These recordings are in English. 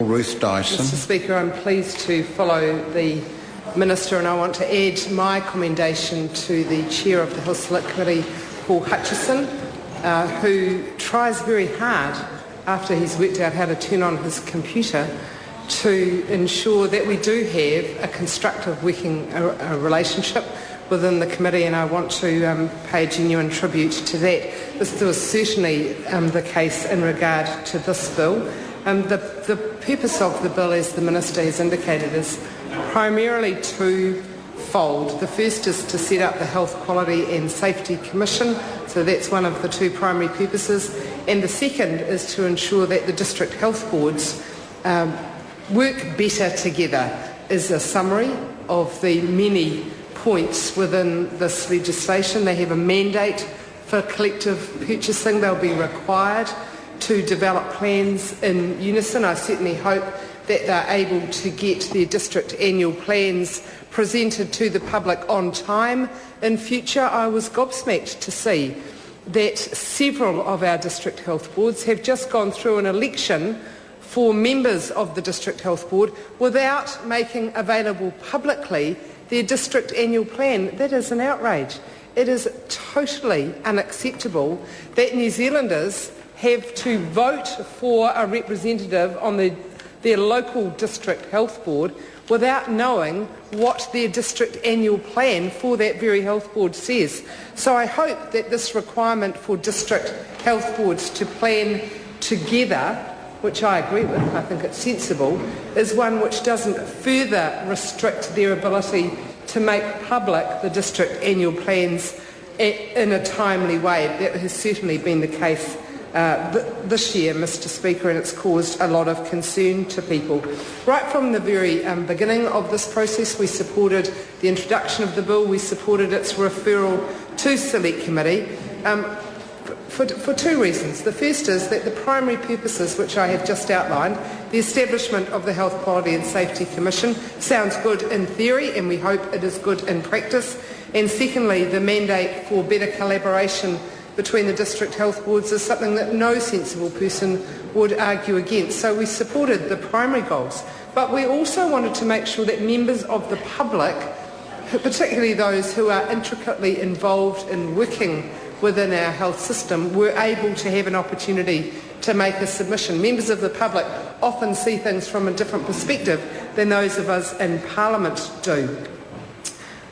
Ruth Dyson. Mr Speaker, I'm pleased to follow the Minister, and I want to add my commendation to the Chair of the Health Select Committee, Paul Hutchison, who tries very hard, after he's worked out how to turn on his computer, to ensure that we do have a constructive working relationship within the committee, and I want to pay genuine tribute to that. This was certainly the case in regard to this bill. The purpose of the bill, as the Minister has indicated, is primarily twofold. The first is to set up the Health Quality and Safety Commission, so that's one of the two primary purposes, and the second is to ensure that the district health boards work better together. Is a summary of the many points within this legislation. They have a mandate for collective purchasing. They'll be required to develop plans in unison. I certainly hope that they're able to get their district annual plans presented to the public on time in future. I was gobsmacked to see that several of our district health boards have just gone through an election for members of the district health board without making available publicly their district annual plan. That is an outrage. It is totally unacceptable that New Zealanders have to vote for a representative on their local district health board without knowing what their district annual plan for that very health board says. So I hope that this requirement for district health boards to plan together, which I agree with, I think it's sensible, is one which doesn't further restrict their ability to make public the district annual plans in a timely way. That has certainly been the case this year, Mr Speaker, and it's caused a lot of concern to people. Right from the very beginning of this process, we supported the introduction of the bill, we supported its referral to Select Committee for two reasons. The first is that the primary purposes which I have just outlined, the establishment of the Health Quality and Safety Commission, sounds good in theory, and we hope it is good in practice. And secondly, the mandate for better collaboration between the district health boards is something that no sensible person would argue against. So we supported the primary goals. But we also wanted to make sure that members of the public, particularly those who are intricately involved in working within our health system, were able to have an opportunity to make a submission. Members of the public often see things from a different perspective than those of us in Parliament do.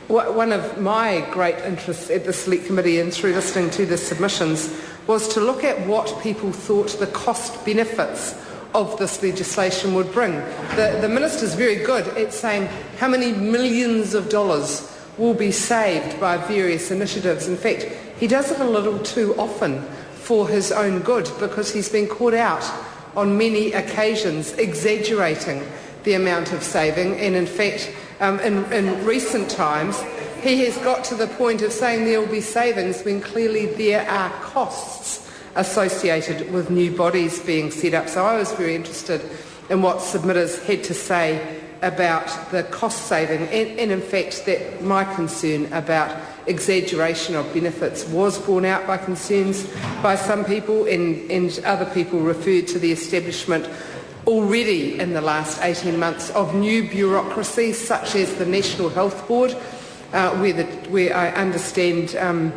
One of my great interests at the Select Committee and through listening to the submissions was to look at what people thought the cost benefits of this legislation would bring. The Minister's very good at saying how many millions of dollars will be saved by various initiatives. In fact, he does it a little too often for his own good, because he's been caught out on many occasions exaggerating the amount of saving, and in fact in recent times he has got to the point of saying there will be savings when clearly there are costs associated with new bodies being set up. So I was very interested in what submitters had to say about the cost saving, and in fact that my concern about exaggeration of benefits was borne out by concerns by some people, and other people referred to the establishment already in the last 18 months of new bureaucracies such as the National Health Board, where I understand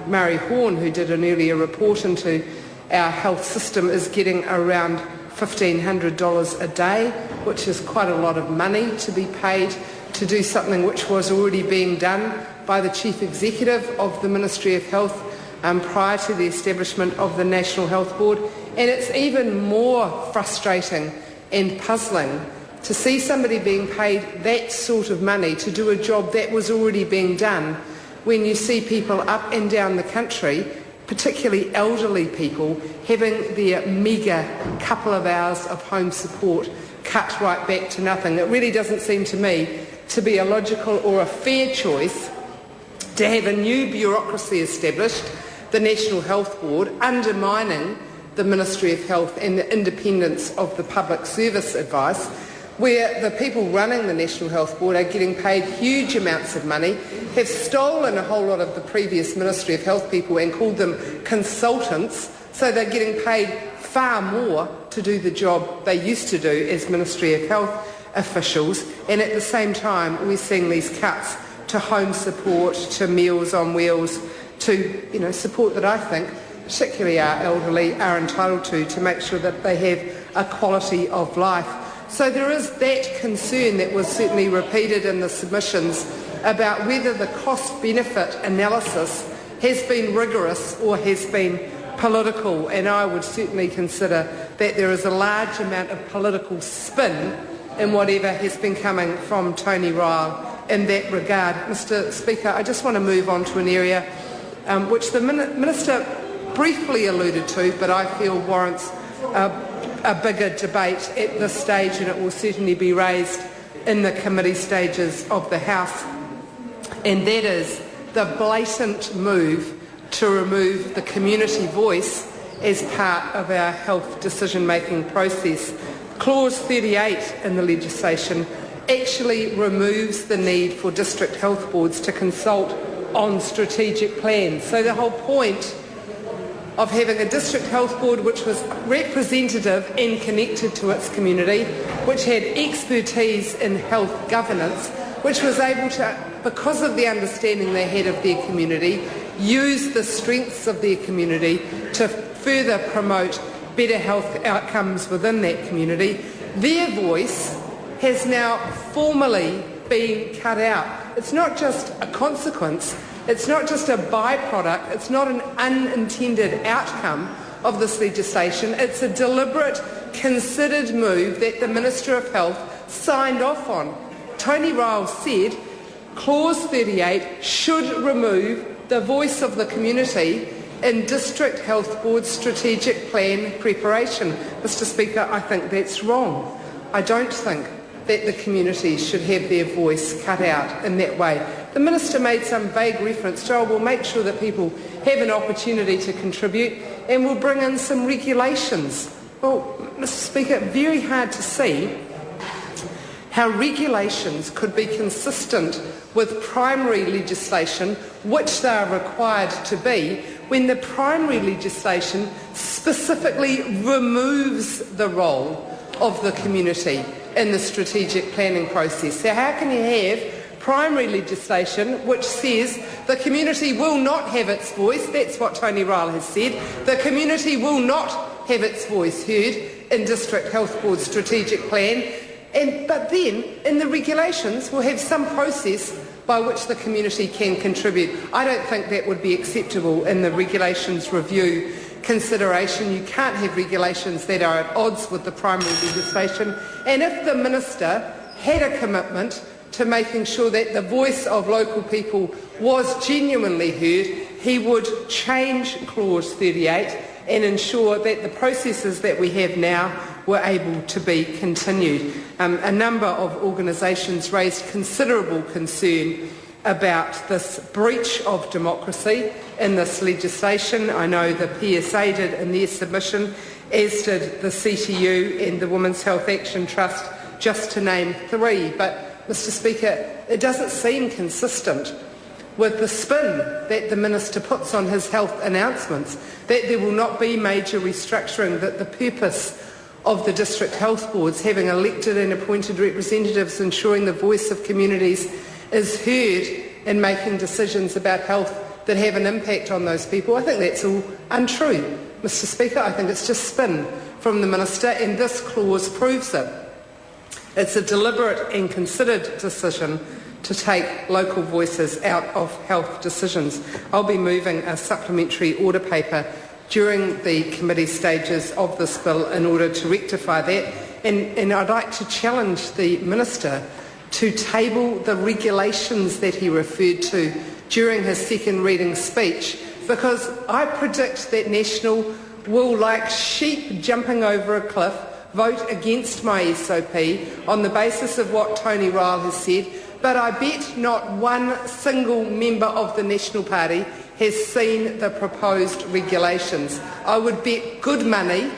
Murray Horn, who did an earlier report into our health system, is getting around $1,500 a day, which is quite a lot of money to be paid to do something which was already being done by the Chief Executive of the Ministry of Health prior to the establishment of the National Health Board. And it's even more frustrating and puzzling to see somebody being paid that sort of money to do a job that was already being done, when you see people up and down the country, particularly elderly people, having their meagre couple of hours of home support cut right back to nothing. It really doesn't seem to me to be a logical or a fair choice to have a new bureaucracy established, the National Health Board, undermining the Ministry of Health and the independence of the public service advice, where the people running the National Health Board are getting paid huge amounts of money, have stolen a whole lot of the previous Ministry of Health people and called them consultants, so they're getting paid far more to do the job they used to do as Ministry of Health officials, and at the same time we're seeing these cuts to home support, to Meals on Wheels, to support that I think particularly our elderly are entitled to make sure that they have a quality of life. So there is that concern that was certainly repeated in the submissions about whether the cost-benefit analysis has been rigorous or has been political, and I would certainly consider that there is a large amount of political spin in whatever has been coming from Tony Ryle in that regard. Mr Speaker, I just want to move on to an area which the Minister briefly alluded to, but I feel warrants a bigger debate at this stage, and it will certainly be raised in the committee stages of the House, and that is the blatant move to remove the community voice as part of our health decision-making process. Clause 38 in the legislation actually removes the need for district health boards to consult on strategic plans. So the whole point of having a district health board which was representative and connected to its community, which had expertise in health governance, which was able to, because of the understanding they had of their community, use the strengths of their community to further promote better health outcomes within that community. Their voice has now formally been cut out. It's not just a consequence, it's not just a byproduct, it's not an unintended outcome of this legislation, it's a deliberate, considered move that the Minister of Health signed off on. Tony Ryle said Clause 38 should remove the voice of the community in District Health Board strategic plan preparation. Mr Speaker, I think that's wrong. I don't think that the community should have their voice cut out in that way. The Minister made some vague reference to, we'll make sure that people have an opportunity to contribute and we'll bring in some regulations. Well, Mr Speaker, very hard to see how regulations could be consistent with primary legislation, which they are required to be, when the primary legislation specifically removes the role of the community in the strategic planning process. So how can you have primary legislation which says the community will not have its voice, that's what Tony Ryle has said, the community will not have its voice heard in District Health Board strategic plan, but then in the regulations we'll have some process by which the community can contribute. I don't think that would be acceptable in the regulations review consideration. You can't have regulations that are at odds with the primary legislation, and if the Minister had a commitment to making sure that the voice of local people was genuinely heard, he would change Clause 38 and ensure that the processes that we have now were able to be continued. A number of organisations raised considerable concern about this breach of democracy in this legislation. I know the PSA did in their submission, as did the CTU and the Women's Health Action Trust, just to name three. But, Mr Speaker, it doesn't seem consistent with the spin that the Minister puts on his health announcements, that there will not be major restructuring, that the purpose of the district health boards, having elected and appointed representatives, ensuring the voice of communities is heard in making decisions about health that have an impact on those people. I think that's all untrue, Mr Speaker. I think it's just spin from the Minister, and this clause proves it. It's a deliberate and considered decision to take local voices out of health decisions. I'll be moving a supplementary order paper during the committee stages of this bill in order to rectify that, and I'd like to challenge the Minister to table the regulations that he referred to during his second reading speech, because I predict that National will, like sheep jumping over a cliff, vote against my SOP on the basis of what Tony Ryle has said, but I bet not one single member of the National Party has seen the proposed regulations. I would bet good money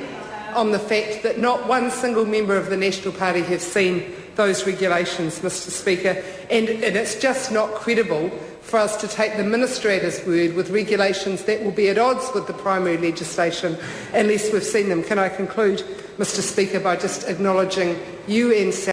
on the fact that not one single member of the National Party have seen those regulations, Mr Speaker, and it's just not credible for us to take the Minister at his word with regulations that will be at odds with the primary legislation unless we've seen them. Can I conclude, Mr Speaker, by just acknowledging you and